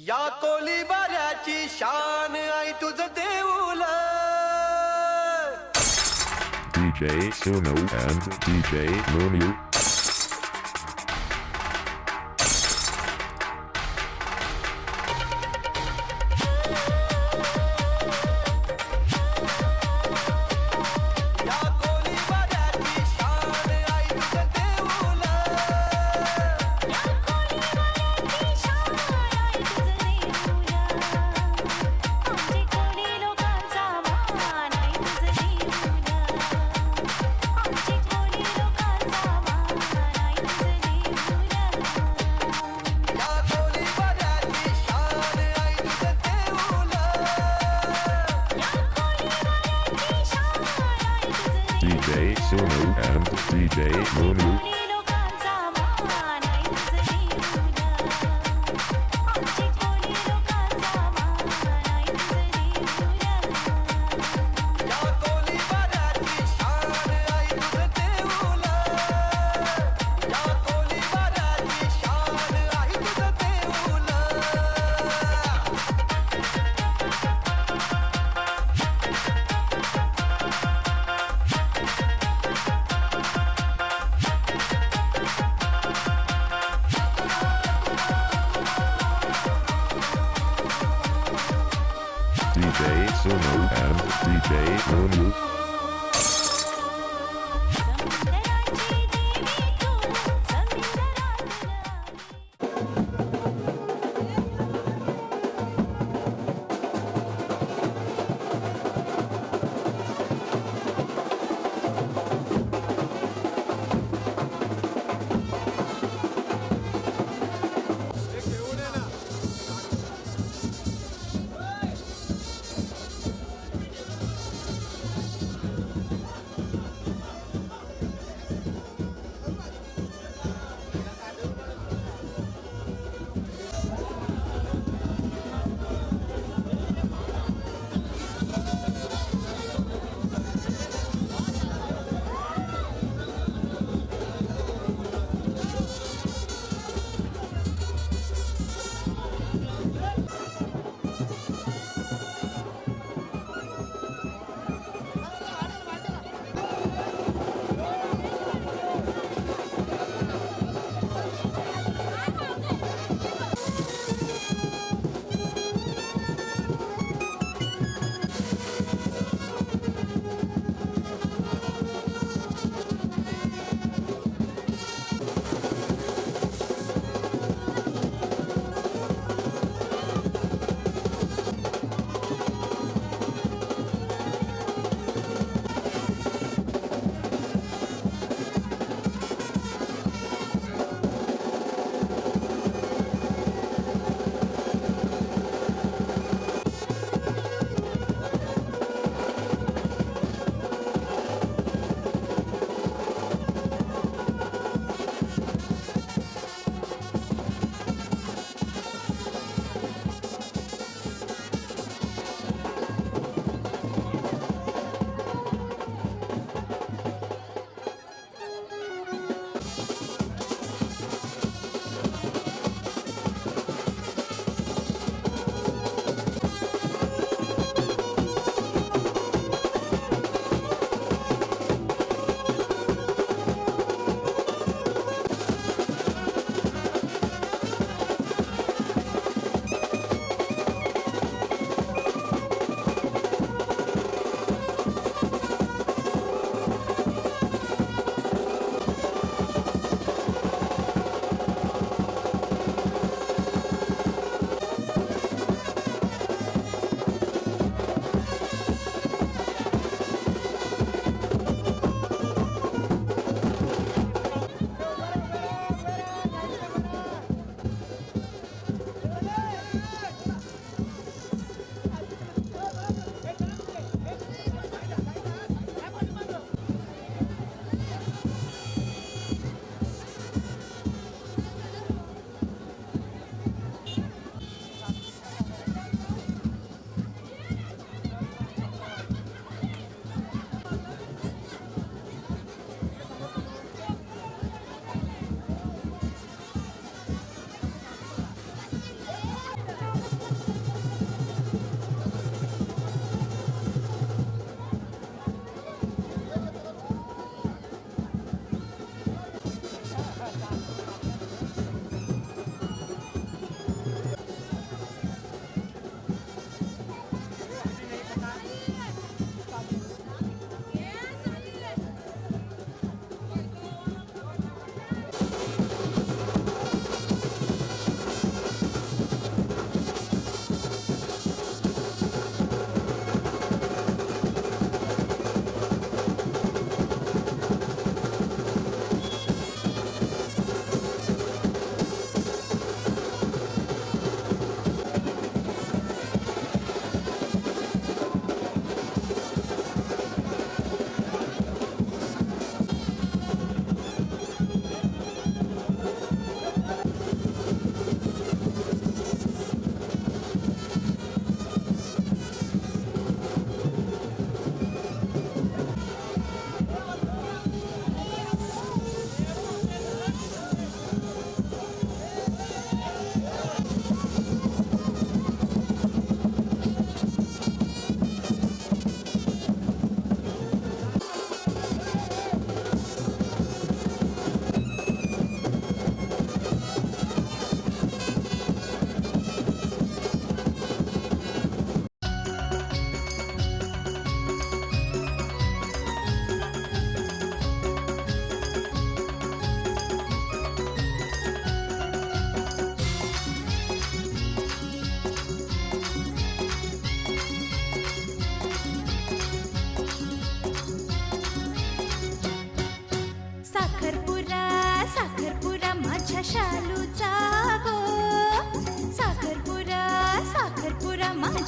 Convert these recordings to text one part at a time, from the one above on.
या कोलीबाऱ्याची शान आई तुझं देऊल DJ Suno and DJ Munu. या कोलीबाऱ्याची शान आई तुझं देऊल या कोलीबाऱ्याची शान आई तुझं देऊल DJ Suno and DJ Munu. या कोलीबाऱ्याची शान आई तुझं देऊल या कोलीबाऱ्याची शान आई तुझं देऊल DJ Suno and DJ Munu.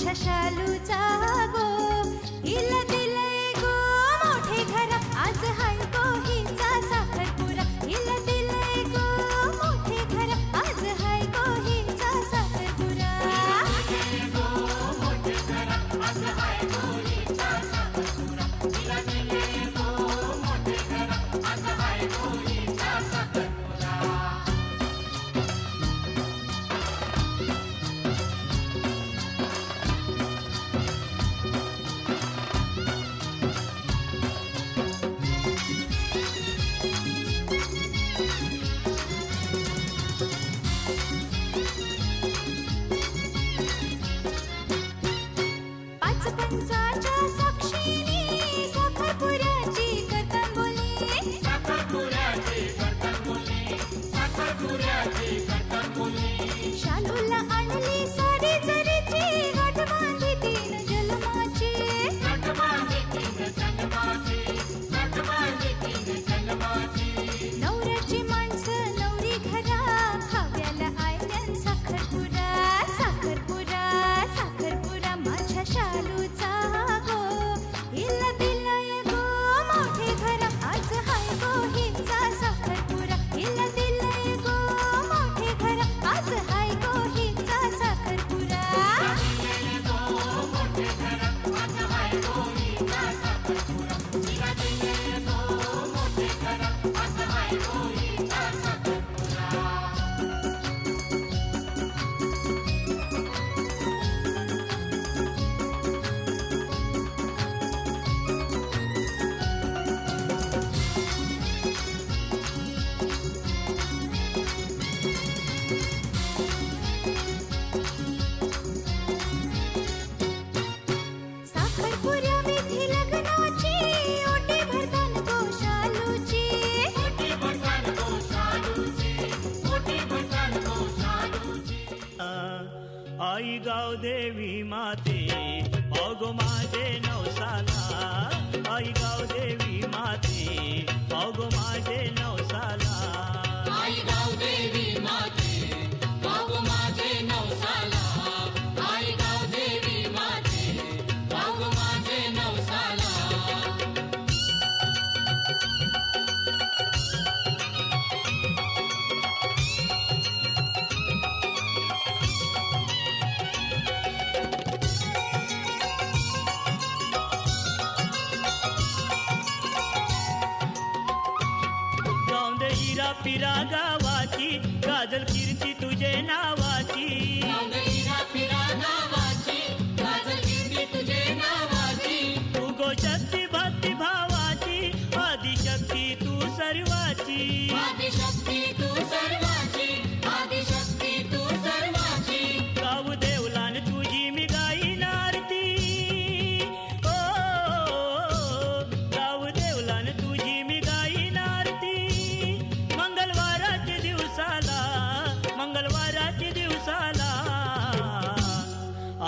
माझ्या शालूचा गो हिला दिलंय गो मोठे घर आज हाय गो हिचा साखरपुडा हिला दिलंय गो मोठे घर आज हाय गो हिचा साखरपुडा पाच पंचाच्या साक्षीने साखरपुड्याची कथन बोलली शालूला आणली साडी जरीची गाठ बांधली तीन जन्माची नवऱ्याची माणसं नवरी घरा खाव्याला आयल्यान साखरपुडा साखरपुडा साखरपुडा माझ्या शालूचा गो हिला दिलंय गो मोठे घर आज हाय गो हिचा साखरपुडा हिला दिलंय गो मोठे घर आज हाय गो हिचा साखरपुडा साखरपुड्या विधी लग्नाची ओटी भरतान गो शालूची आई गाव देवी माते पावगो माझे नवसाला आई गाव देवी माते पावगो माझे नवसाला आई गाव देवी माते बाबू माझे नवसाला आई गाव देवी माते बाबू माझे नवसाला गावंदे हिरा पिरा गावाची गाजल कीर्ती तुझे नावाची नवरीरा पिरा नावाची गाजल कीर्ती तुझे नावाची तू गो शक्ती भक्ती भावाची आदिशक्ती तू सर्वाची आदिशक्ती तू सर्वाची आदिशक्ती तू सर्वाची गाव देवलान तुझी मी गाईन आरती ओ गाव देवलान तुझी मी गाईन आरती मंगळवाराच्या दिवसाला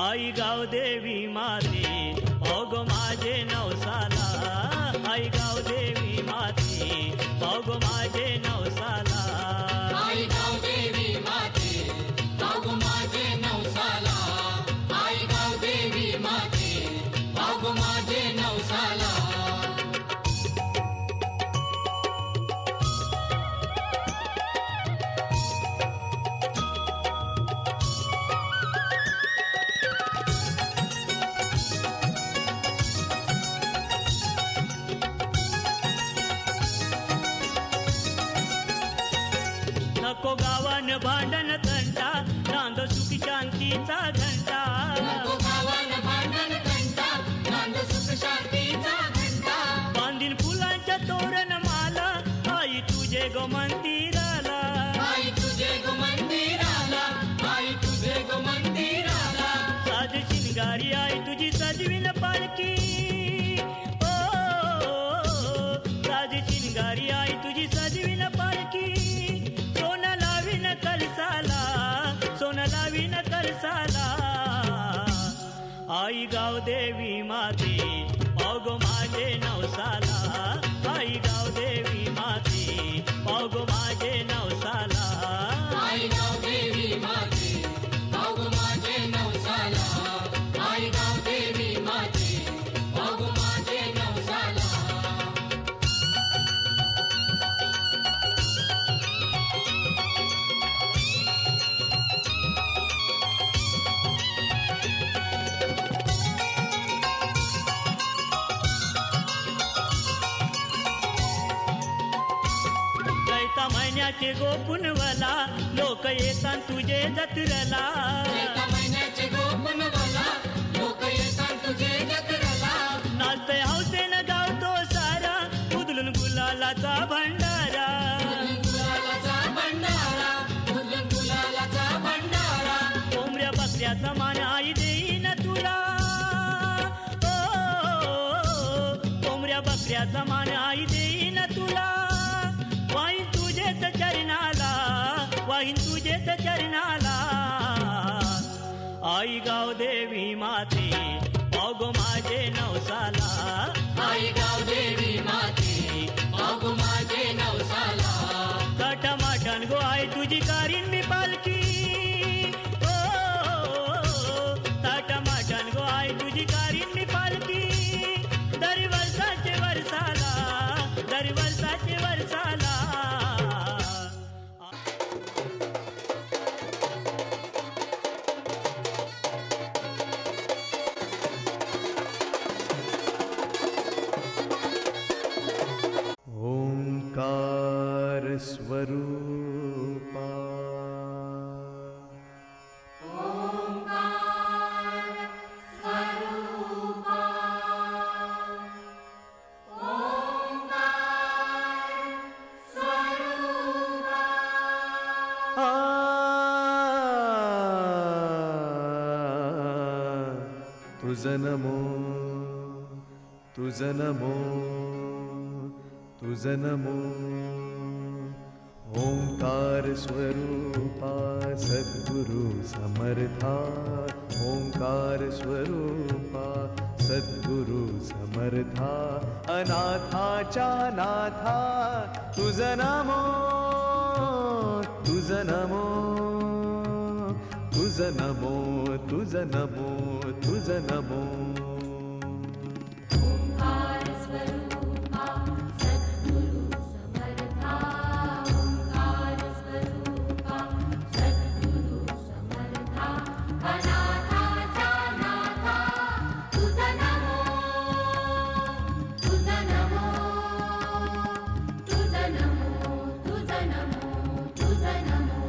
आई गाव देवी माते पावग माझे नवसाला आई गाव देवी माते पावग माझे नवसाला आई गाव देवी माते बाबू माझे नवसाला आई गाव देवी माते बाबू माझे नवसाला नको गावान भांडण घंटा नांद सुख शांतीचा घंटा नको गावान भांडण घंटा नांद सुख शांतीचा घंटा बांधीन फुलांच्या तोरण माला आई तुझे गो मंदिराला आई तुझे गो मंदिराला आई तुझे गो मंदिराला साज शिंगारी आई तुझी सजविन पालकी ओ साज शिंगारी आई तुझी सजविन पालकी सोनं लावीन कलसाला आई गाव देवी माते पावगो माझे नवसाला आई गाव देवी माते पावगो माझे नवसाला आई गाव देवी माते बाबू माझे नवसाला महिन्याचे गोपुनवला लोक येतात तुझे जत्रला एका महिन्याचे गोपुनवाला लोक येतात तुझे जत्रेला नाचतय हौसेनं गावतो सारा उदलून गुलालाचा भंडारा गुलालाचा भंडारा उदलून गुलालाचा भंडारा कोंबड्या बकऱ्याचा मान आई देईन तुला ओ, कोंबड्या बकऱ्याचा मान आई देईन तुला वाहीन तुझेच चरणाला वाहीन तुझेच चरणाला आई गाव देवी माते पाव माझे नवसाला आई गाव देवी माते बाबू माझे नवसाला टमाटन गो आई तुझी कारीन मी पालकी ओ टमाटन गो आई तुझी कारीन मी पालकी दर वर्षाचे वर्षाला दर वर्षाचे वर्षाला ओंकार स्वरूपा तुझ नमो तुझ नमो तुझ नमो ओंकार स्वरूपा सद्गुरु समर्था ओंकार स्वरूपा सद्गुरु समर्था अनाथाच्या नाथा तुझ नमो तुझ नमो तुझ नमो तुझ नमो तुझ नमो ओंकार स्वरूपा सद्गुरु समर्था ओंकार स्वरूपा सद्गुरु समर्था अनाथाच्या नाथा तुझ नमो तुझ नमो तुझ नमो तुझ नमो तुझ नमो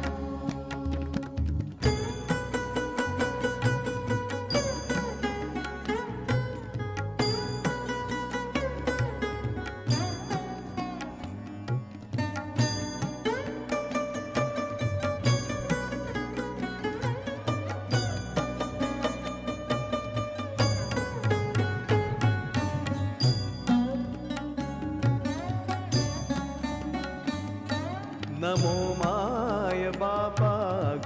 नमो माय बापा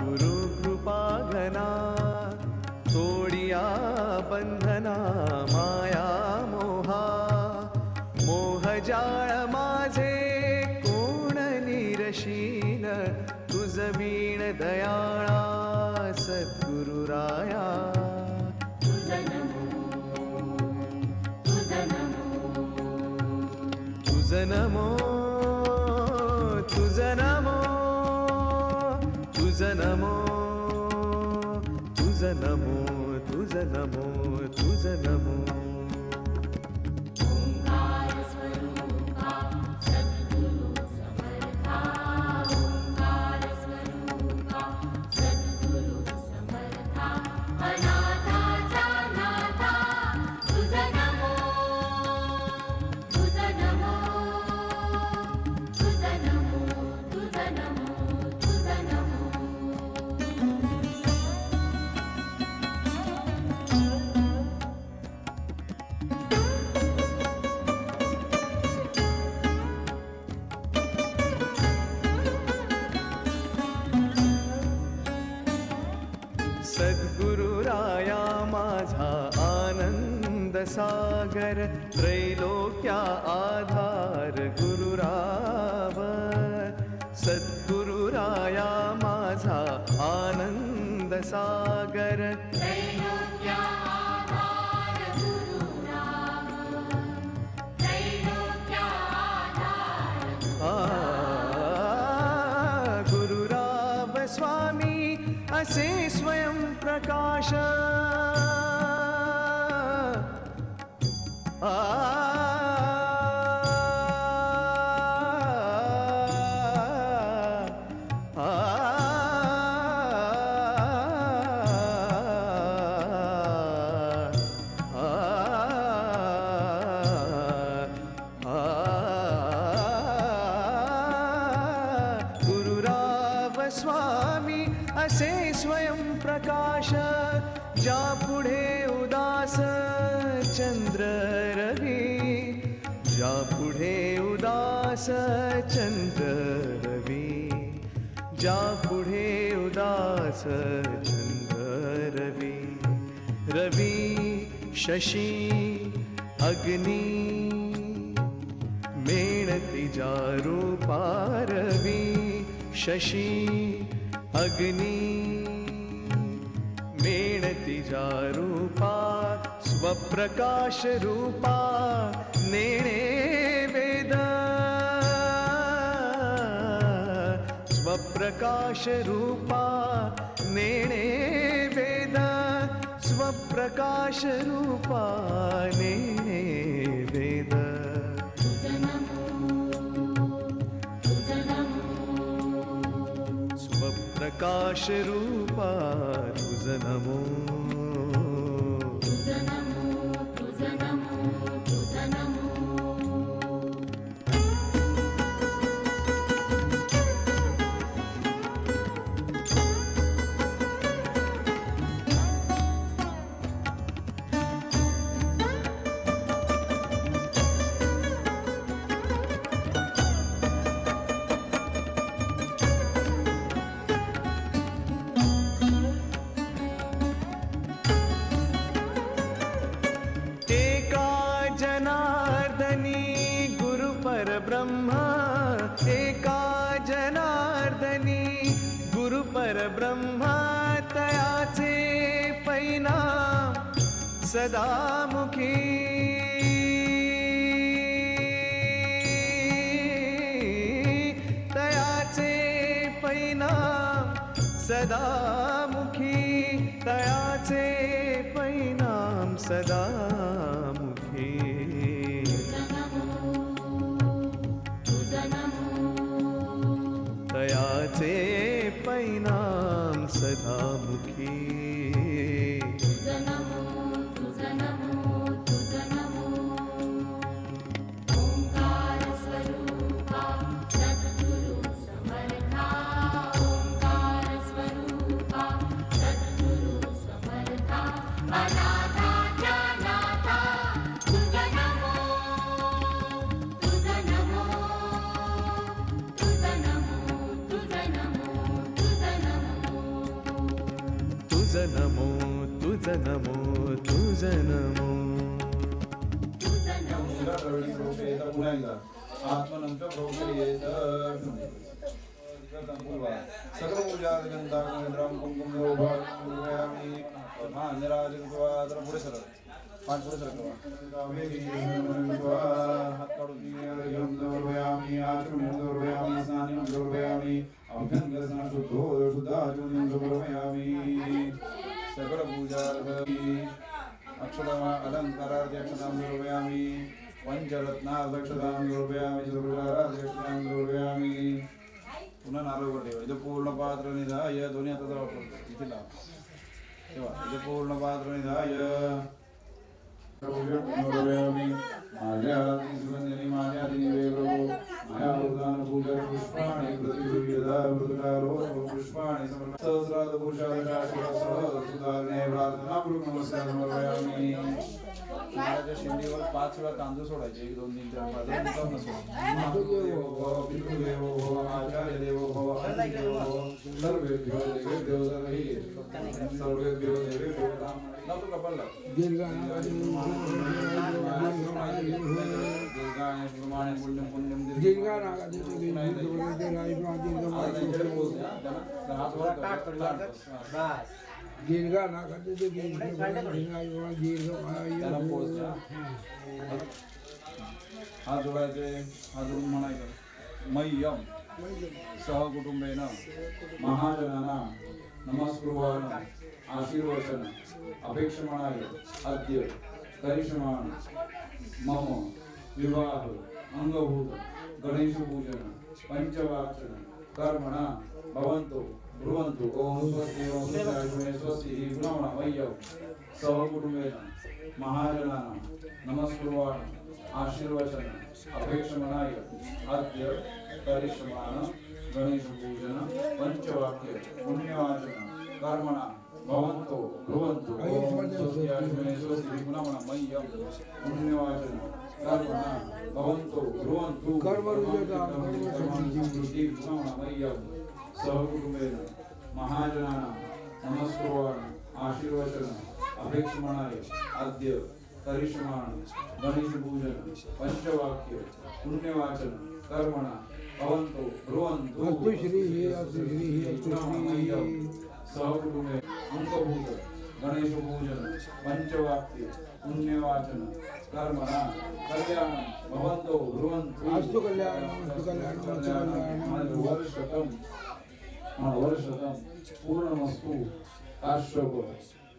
गुरु कृपा घना तोडिया बंधना माया मोहा मोहजाळ माझे कोण निरशीन तुझ वीण दयाळा सद्गुरुराया तुझ नमो तुझ नमो तुझ नमो तुझ नमो तुझ नमो तुझ नमो तुझ नमो तुझ नमो ओंकार स्वरूपा सद्गुरु समर्था ओंकार स्वरूपा सद्गुरु समर्था अनाथाच्या नाथा तुझ नमो तुझ नमो तुझ नमो तुझ नमो तुझ नमो सद्गुरुराया माझा आनंद सागर त्रैलोक्या आधार गुरुराव सद्गुरुराया माझा आनंद सागर त्रैलोक्या आधार गुरुराम त्रैलोक्या आधार गुरुराव स्वामी असे स्वयं प्रकाश ज्या पुढे उदास चंद्र रवी, ज्या पुढे उदास चंद्र रवी, ज्या पुढे उदास चंद्र रवी, रवी शशी अग्नी मेणती ज्या रूपा, रवी शशी अग्नी मेणती ज्या रूपा, स्वप्रकाश रूपा नेणे वेद, स्वप्रकाश रूपा नेणे वेद, स्वप्रकाश रूपा नेणे वेद. स्वप्रकाश रूपा तुझ नमो. परब्रह्मा एका जनार्दनी, गुरु परब्रह्मा तयाचे परिणाम सदामुखी, तयाचे परिणाम सदामुखी, तयाचे परिणाम सदामुखी. तयाचे परिणाम सदामुखी. ओंकार स्वरूपा सद्गुरु समर्था, ओंकार स्वरूपा सद्गुरु समर्था, अनाथाच्या नाथा तुझ नमो, तुझ नमो, तुझ नमो, तुझ नमो, तुझ नमो, तुझ नमो, तुझ नमो, तुझ नमो. आत्मनंच प्रोक्षयेत सकल पूजा गंधाग्रम कुंकुम लोभायामी मान्यराजत्वा तर पुढे सरळ पाच पुढे सरळ हात काढून यम दौर्वयामी आचमन दौर्वयामी स्नानं दौर्वयामी अभ्यंगस्नान शुद्धो शुद्धाचमनं दौर्वयामी सकल पूजा अक्षरमा अलंकारार्थ अक्षतां दौर्वयामी पंचरत्नाध्यक्षतां दौर्वयामी चतुर्वाराध्यक्षतां दौर्वयामी. पुन्हा नारळ ठेवा. इथं पूर्ण पात्र निधाय दोन्ही हाताचा वापर इथे लावा तेव्हा इथं पूर्ण पात्र निधाय माझ्या सुगंधिनी माझ्या दिवे प्रभो माया उदान पूजा पुष्पाणि प्रतिगृह्यदा मृदकारो पुष्पाणि सहस्राद पुरुषादशाश्वत सुधारणे प्रार्थना पूर्वक नमस्कार समर्पयामि. माझ्या शेंडीवर 5 वेळा तांदूळ सोडायचे 1 2 3 4 5 मातृदेवो भव पितृदेवो भव आचार्य देवो भव अतिदेवो भव सर्वेभ्यो देवेभ्यो सर्वेभ्यो देवेभ्यो नाव तो कपाल हात जोडायचे हात जोडून म्हणायचं मय्यम सहकुटुंबेन महाजनानां नमस्कुर्वन् आशीर्वचन अपेक्षमाणाय अद्य करिष्यमाण मम विवाह अंगभूत गणेश पूजन पंचवाक्षण कर्मणा भवन्तु ब्रुवन्तु ओम स्वस्ति ओम स्वस्ति पुनः मय्यम सहकुटुंबेन महाजनानां नमस्कुर्वन् आशीर्वचन अपेक्षमाणाय अद्य करिष्यमाण गणेश पूजन पंचवाक्य पुण्यवाचन कर्मणा भवन्तो ब्रुवन्तु ॐ स्वस्त्याश्वमे स्वस्ति पुनः मह्यं पुण्यवाचन कर्मणा भवन्तो ब्रुवन्तु मह्यं सहकुटुंबेन महाजनानां नमस्कुर्वाण आशीर्वचन अपेक्षमाणाय अद्य करिष्यमाण गणेश पूजन पंचवाक्य पुण्यवाचन कर्मणा भवन्तो ब्रुवन्तु सहकुटुंबे अंकभूत गणेश पूजन पंचवाक्य पुण्यवाचन कर्मणा कल्याण भवन्तो ब्रुवन्तु अस्तु कल्याणं वर्षतम पूर्णमस्तु काश्यप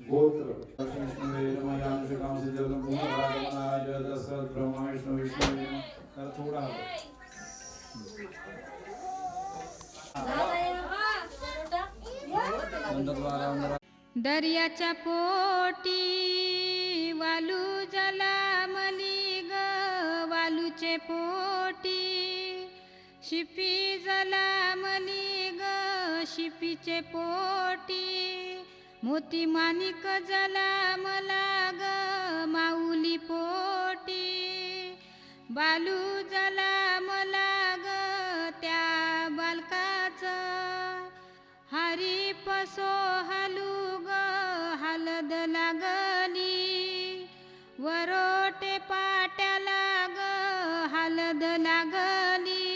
गोत्र विष्णुवे नमः यांशिकां सिद्धं पुनरागमनाय दशरथ ब्रह्मा विष्णु विष्णुवे नमः थोड़ा दर्याच्या पोटी वालू जलामली ग वालूचे पोटी शिपी जलामली ग शिपीचे पोटी मोती माणिक जलामला ग माऊली पोटी बालू जलामला ग त्या बालकाचं हरी पसो हालू ग हलद लागली वरोटे पाट्याला ग हलद लागली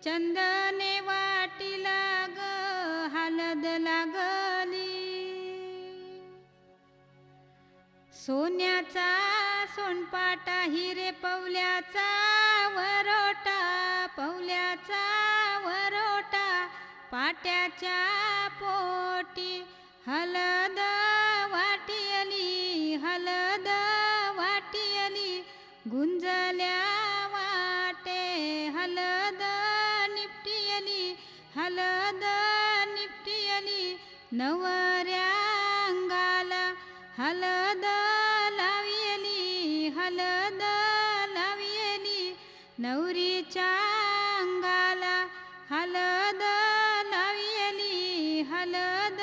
चंदने वाटीला ग हलद लागली सोन्याचा सोनपाटा हिरे पवल्याचा वरोटा पवल्याचा वरोटा पाट्याच्या पोटी हलद वाटियली हलद वाटियली गुंजल्या वाटे हलद निपटियली हलद निपटियली नवऱ्या अंगाला हलद लावियली हलद लावियली नवरीच्या अंगाला हलद लावियली हलद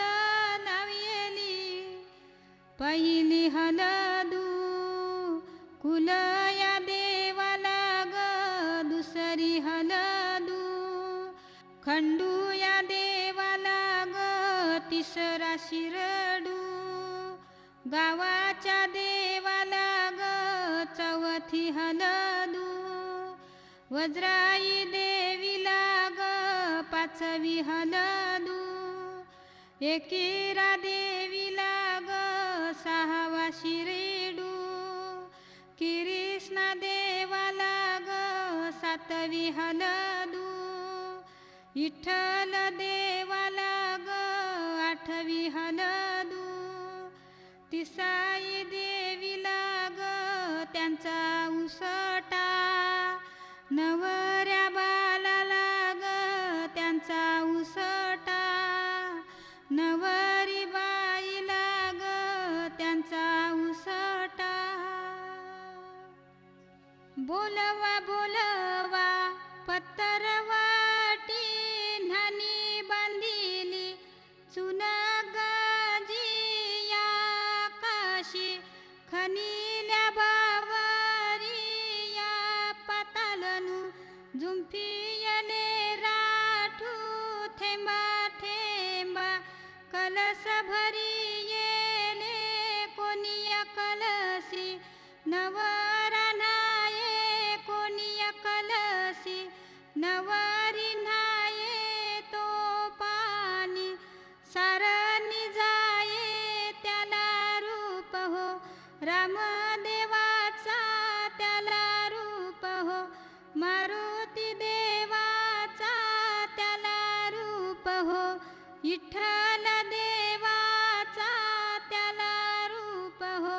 लावियली पहिली हलदू कुलया देवाला ग दुसरी हलदू खंडू या देवाला ग तिसरा शिरडू गावाच्या देवाला ग चौथी हलदू वज्राई देवीला ग पाचवी हलदू एकीरा देवीला ग सहावा शिरेडू कृष्णा देवाला ग सातवी हलदू विठ्ठल देवाला ग आठवी हलदू तिसाई देवीला ग त्यांचा उसटा नवऱ्या बालाला ग त्यांचा उसटा नवरी बाईला ग त्यांचा उसटा बोलवा बोलवा पत्तरवाटी न्हाणी बांधिली चुन गाजिया काशी खनिल्या बावरिया पातालनु जुंपियले राठू थेंबा थेंबा कलस भरी येले कोनिया कलसी नवरा नाये कोनिया कलसी नवारी नाये तो पाणी सारणी जाये त्याला रूप हो रामदेवाचा त्याला रूप हो मारुती देवाचा त्याला रूप हो विठ्ठल देवाचा त्याला रूप हो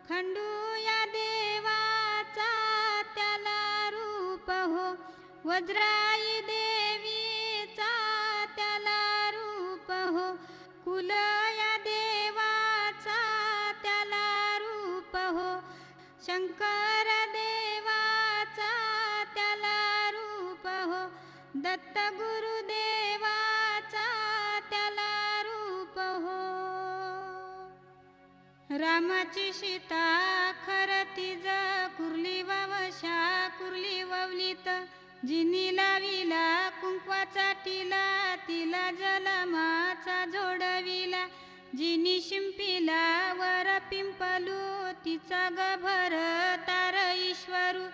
खंडू या देवाचा त्याला रूप हो वज्राई देवीचा त्याला रूप हो कुल या देवाचा त्याला रूप हो शंकर देवाचा त्याला रूप हो दत्त गुरुदेवाचा त्याला रूप हो रामाची सीता खरं तिज कुर्ली वावशा कुर्ली ववलीत जिनी लाविला कुंकवाचा टिला तिला जलमाचा जोडविला जिनी शिंपीला वर पिंपलू तिचा गभर तार ईश्वरू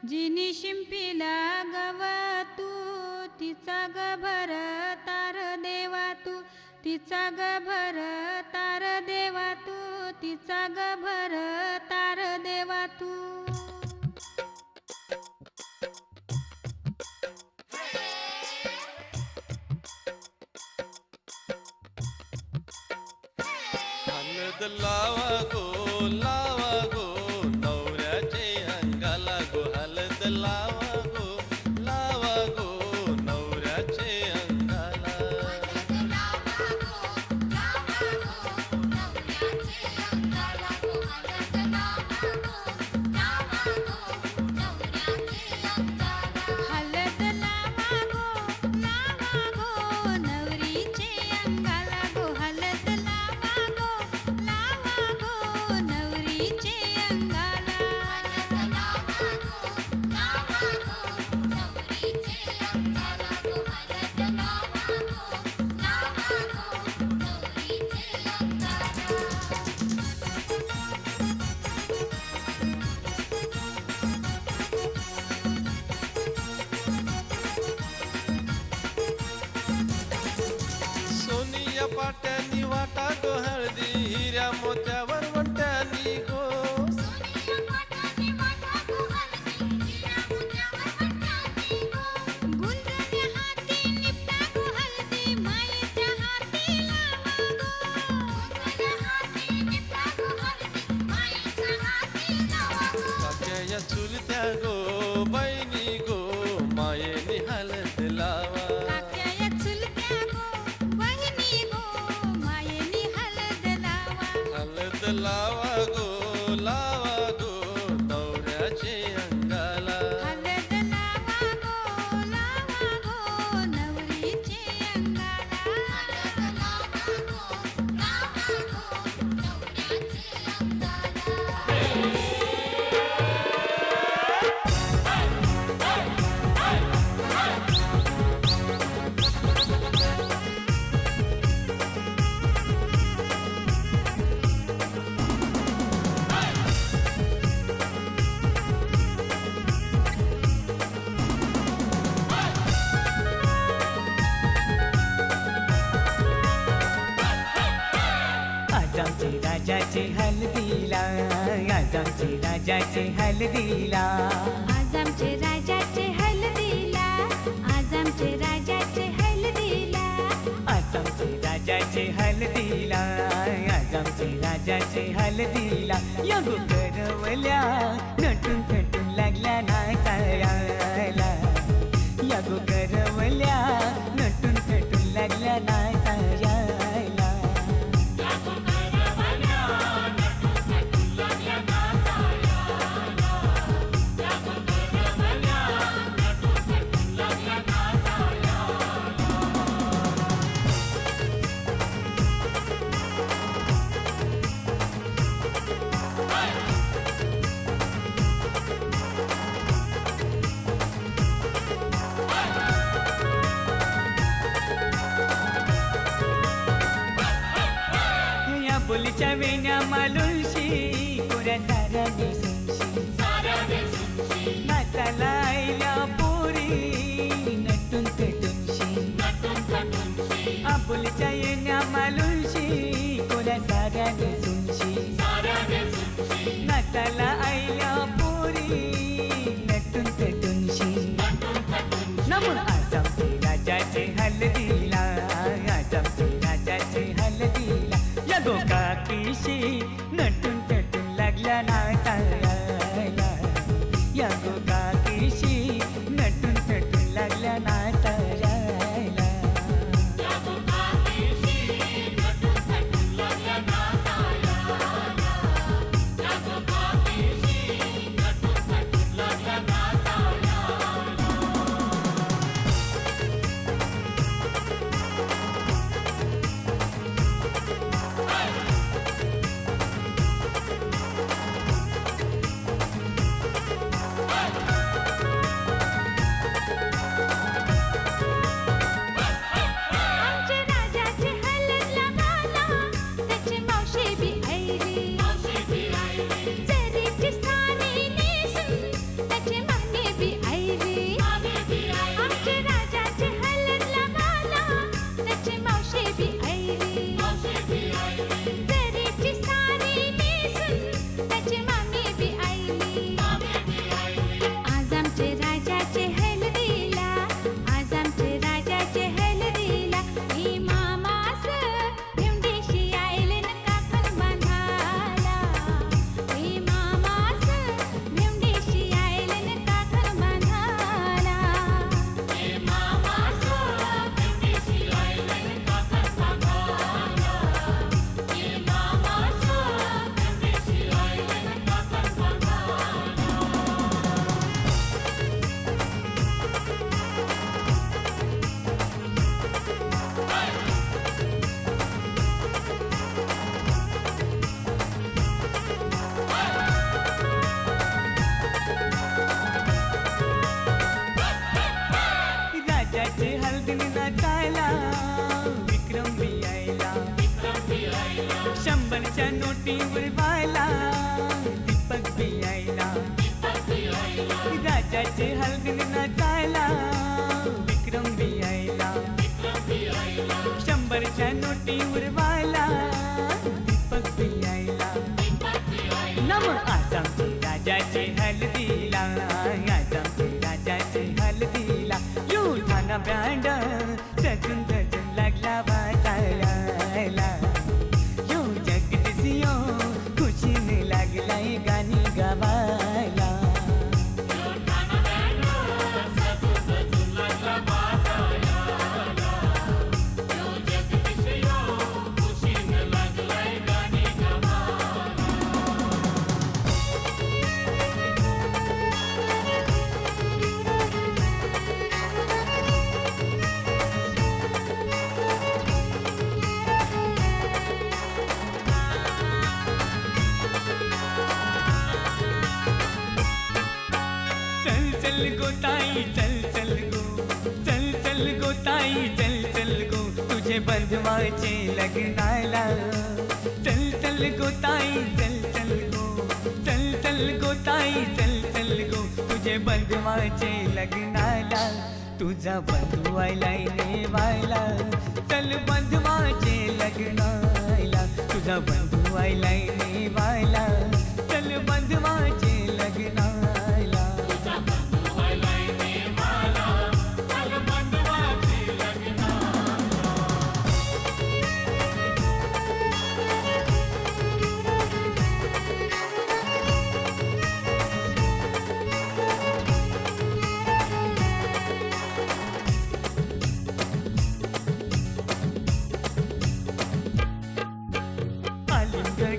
जिनी शिंपीला गवतू तिचा गभर तार देवा तू तिचा गभर तार देवा तू तिचा गभर तार देवा तू हलद लावा गो नवऱ्याचे अंगाला गो हलद लावा गो नवऱ्याचे अंगाला हलद लावा गो नवरीचे अंगाला गो हलद लावा गो नवरीचे अंगाला सोनिया पाट्यानी वाटा गो हळदी हिऱ्या मोत्यावर वट्यानी गो गुंजण्या हाती निपटा गो हलदी मायेच्या हाती लावा गो काक्या चुलत्या गो बहिणी गो मायेनी हलद लावा काक्या चुलत्या गो बहिणी गो मायेनी हलद लावा लावा गो नवऱ्याचे अंगाला हलद लावा गो नवरीचे आज आमचे राजाचे हलदीला आज आमचे राजाचे हलदीला आज आमचे राजाचे हलदीला आज आमचे राजाचे हलदीला आज आमचे राजाचे हलदीला आज आमचे राजाचे हलदीला या करवल्या नटून थटून लागल्या नाचायला या करवल्या नटून थटून लागल्या नाचायला बोलीच्या वेण्या मालुलशी कोऱ्या साऱ्या दिसूनशी नाचाला आईल्या पोरी नटून थटूनशी आपुलच्या येण्या मालुलशी कोऱ्या साऱ्या दिसूनशी नाचाला आईल्या पोरी नटून थटूनशी नमून आज आमचे राजाचे हलदीला आज आमचे राजाचे हलदीला या गोकाकीशी नटून थटून लागल्या नाचायला या गोकाकीशी नटून थटून लागल्या नाचायला शंभरच्या नोटीवर वाला दीपक बियायला राजाचे हलगीन नाचायला विक्रम बियायला शंभरच्या नोटीवर वाला दीपक बियायला नम आज आमचे राजाचे हलदीला आज आमचे राजाचे हलदीला यो ठाणा ब्रँड सजून सजून लागला वाजायला यो जगदीशियो खुशीने लागलाय गाणी गावायला चल गो ताई चल चल गो चल चल गो ताई चल चल गो तुझे बंधवाचे लग्नाला चल चल गो ताई चल चल गो चल चल गो ताई चल चल गो तुझे बंधवाचे लग्नाला तुझा बंधू आयलाय नेवायला चल बंधवाचे लग्नाला तुझा बंधू आयलाय नेवायला चल बंधवाचे लग्नाला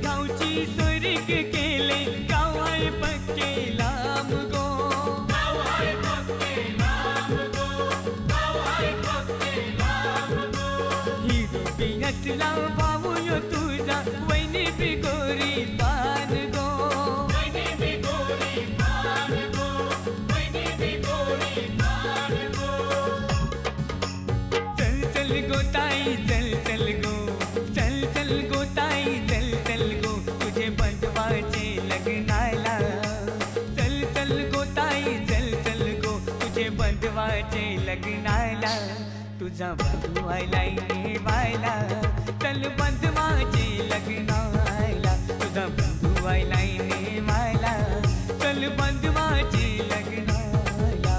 गावची सोरीक केले गाव आहे पक्के लांब गो हिरो पिहचला भाऊ यो तुझा वैनी बिगोरी पान गो चल चल गो ताई चल चल गो चल चल गो ताई चल चल गो तुझे बंधवाचे लग्नाला चल चल गो ताई चल चल गो तुझे बंधवाचे लग्नाला तुझा बंधू आयलाय नेवायला चल बंधवाचे लग्नाला तुझा बंधू आयलाय नेवायला चल बंधवाचे लग्नाला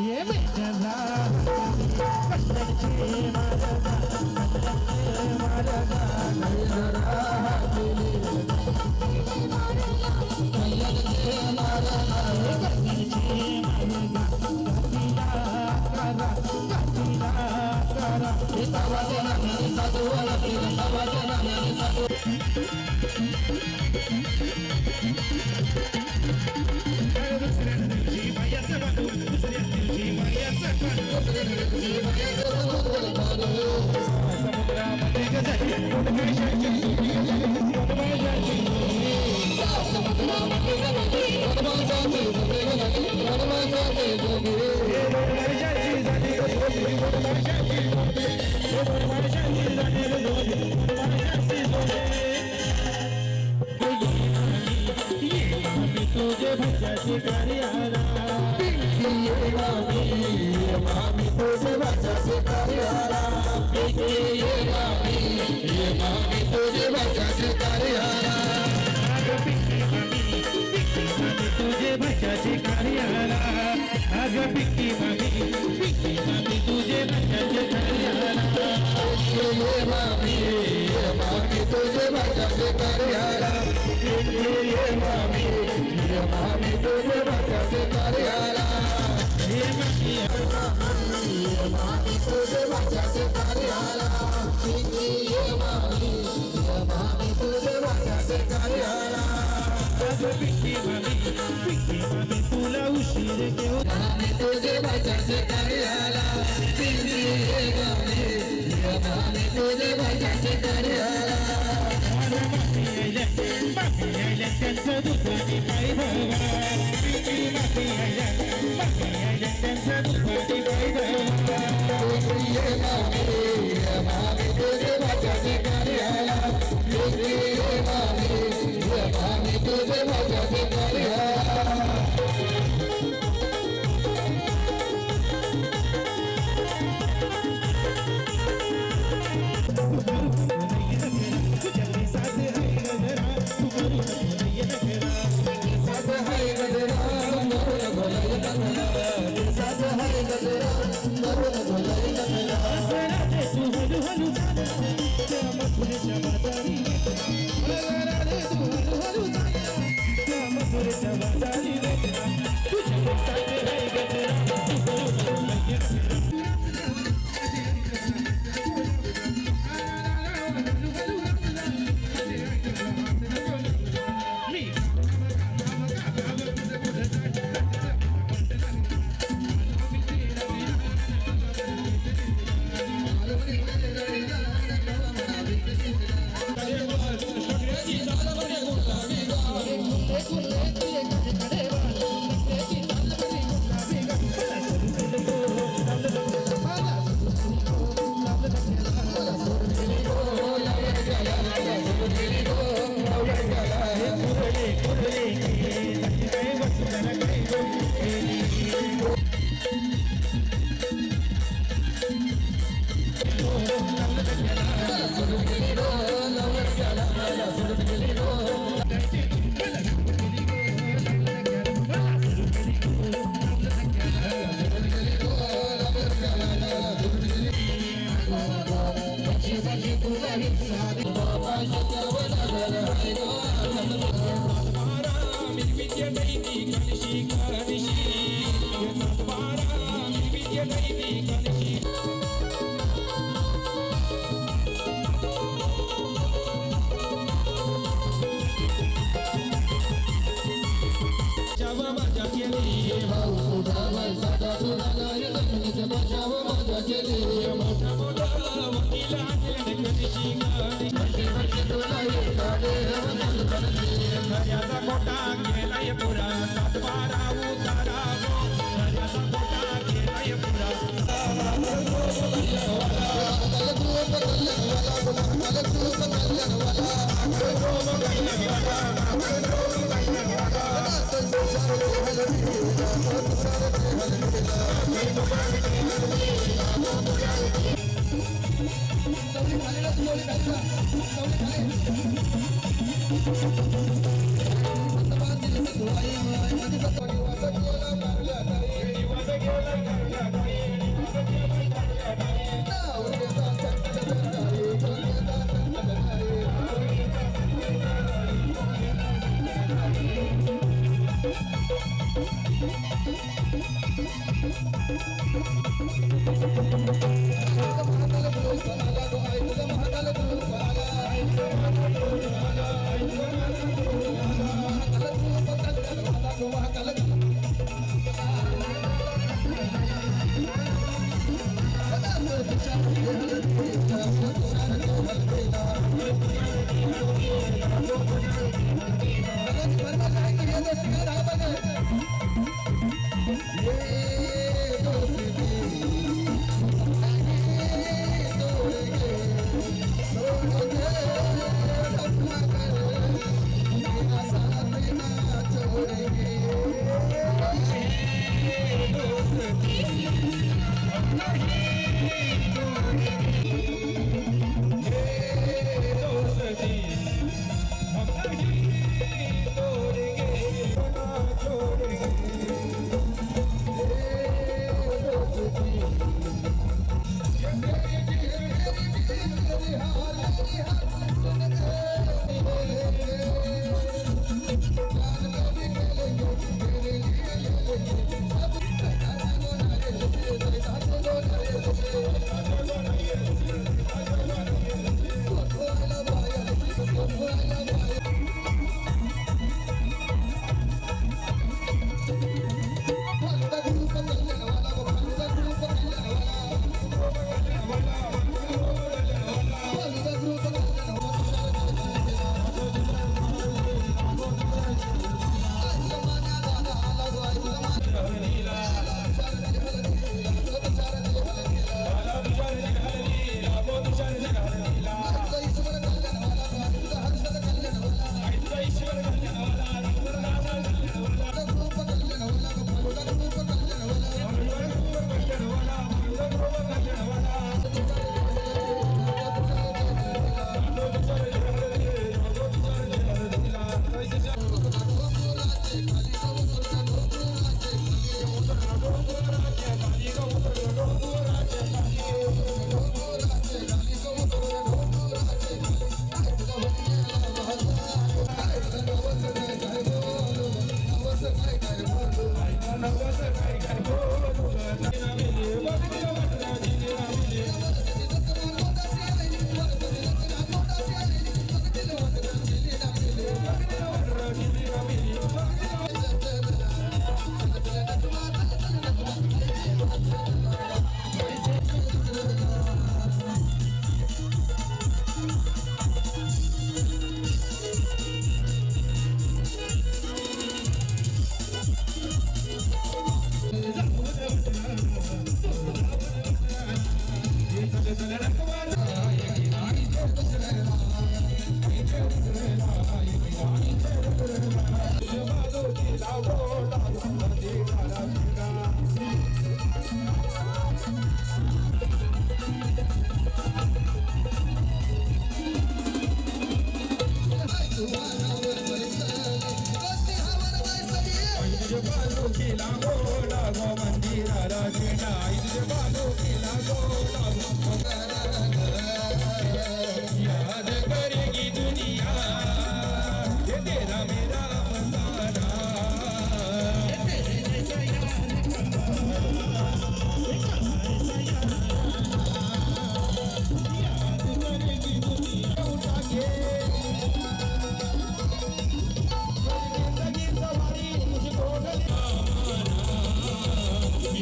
ये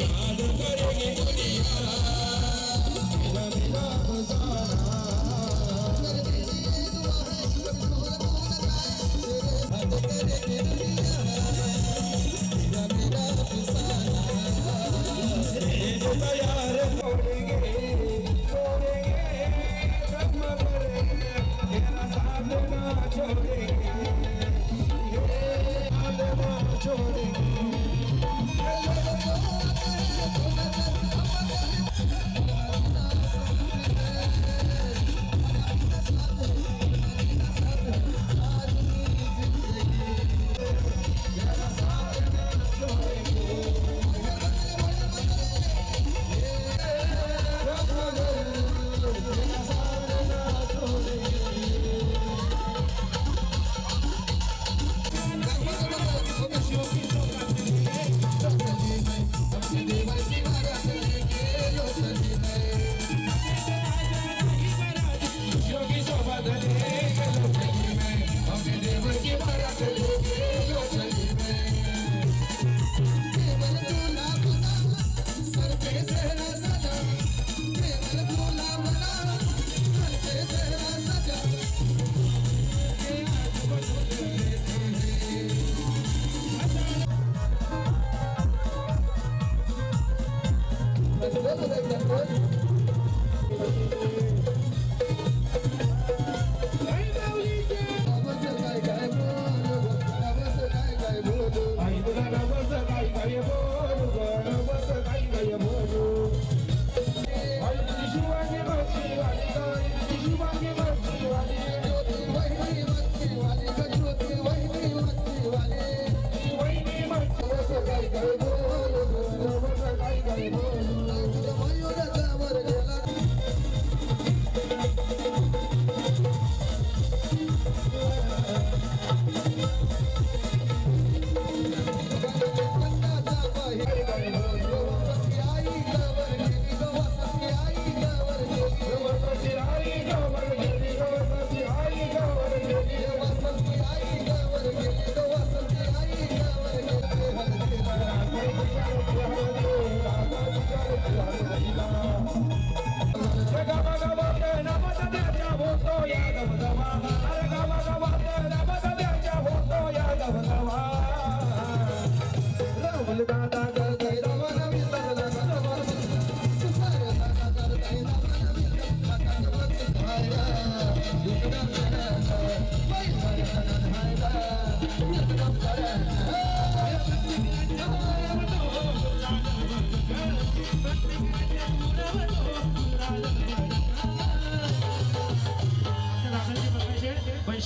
याद करेगी दुनिया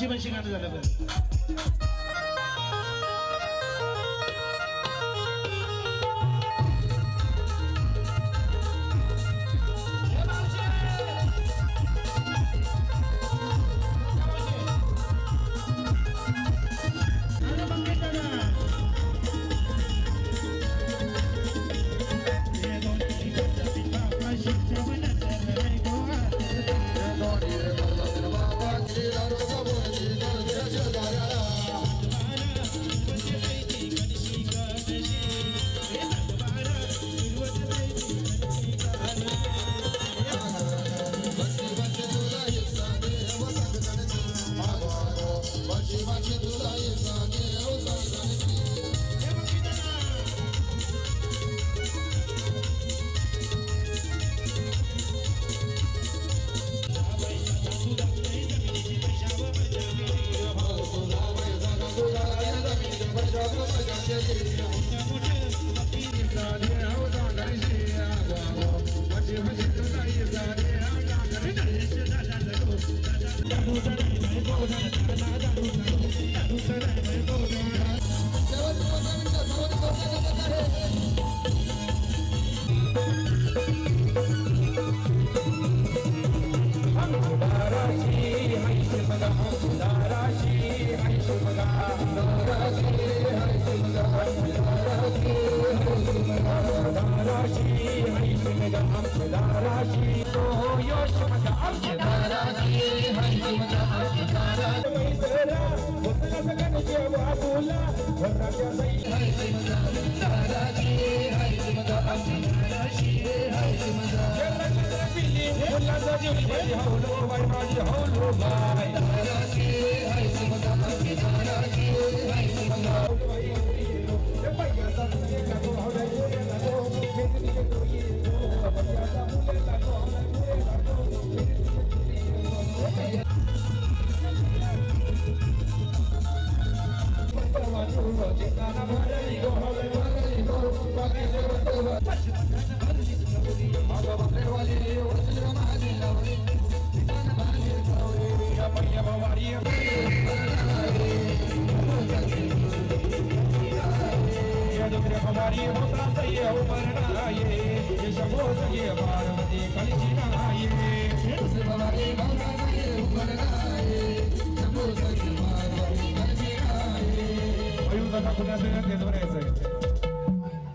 बनशी गाणं झालं बरं.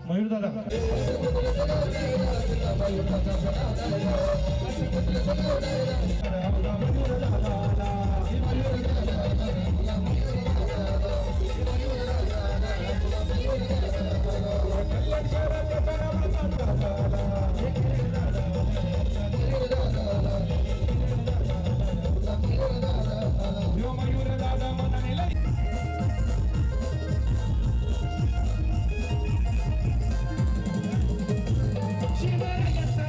मयूर दादा शिवराय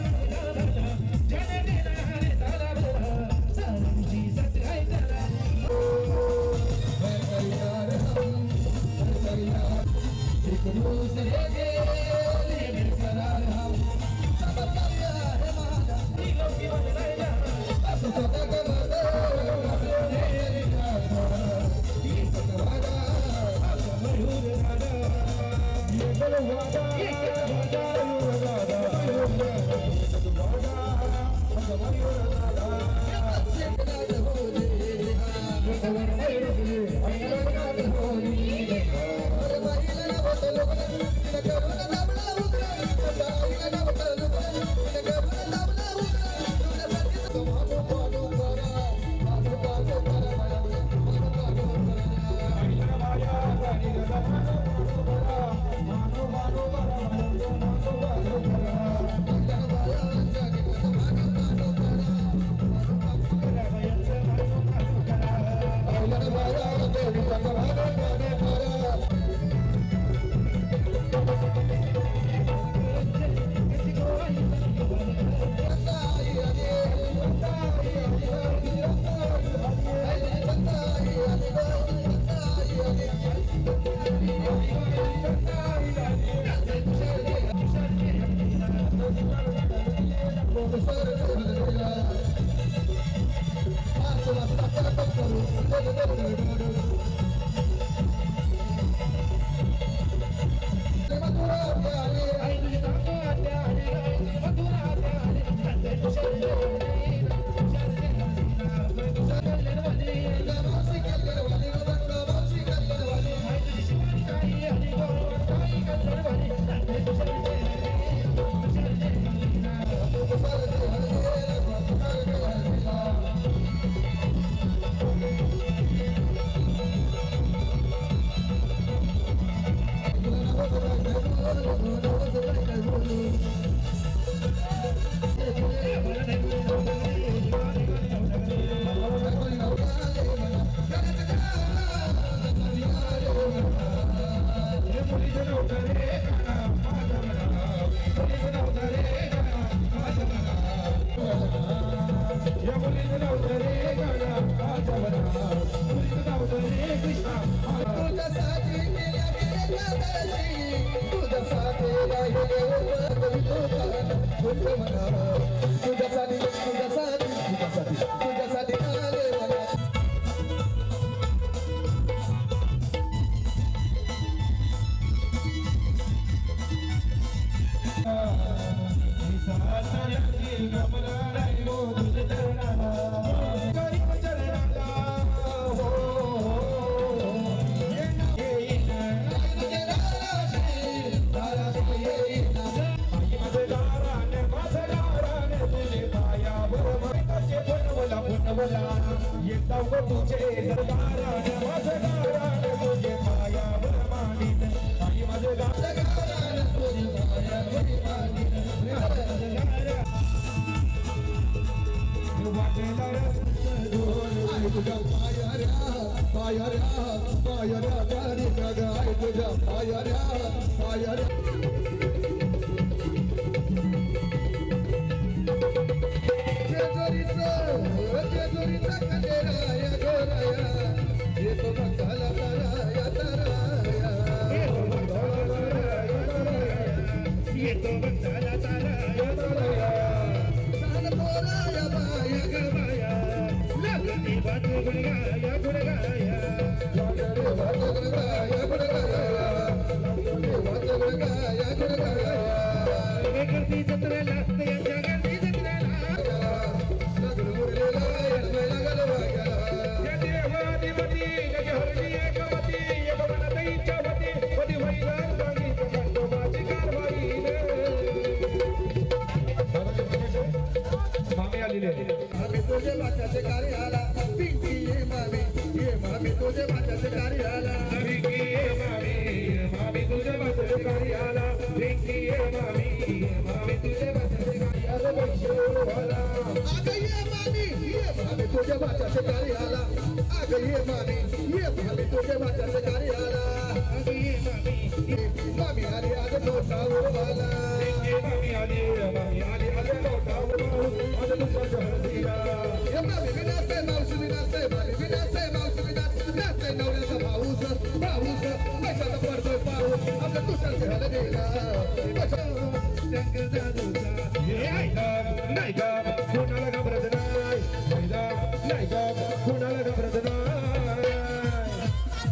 Trending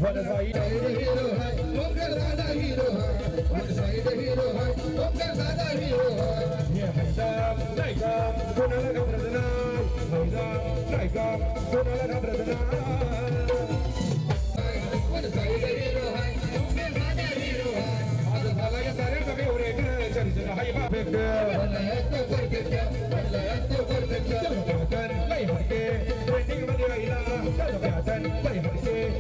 मध्ये राहिला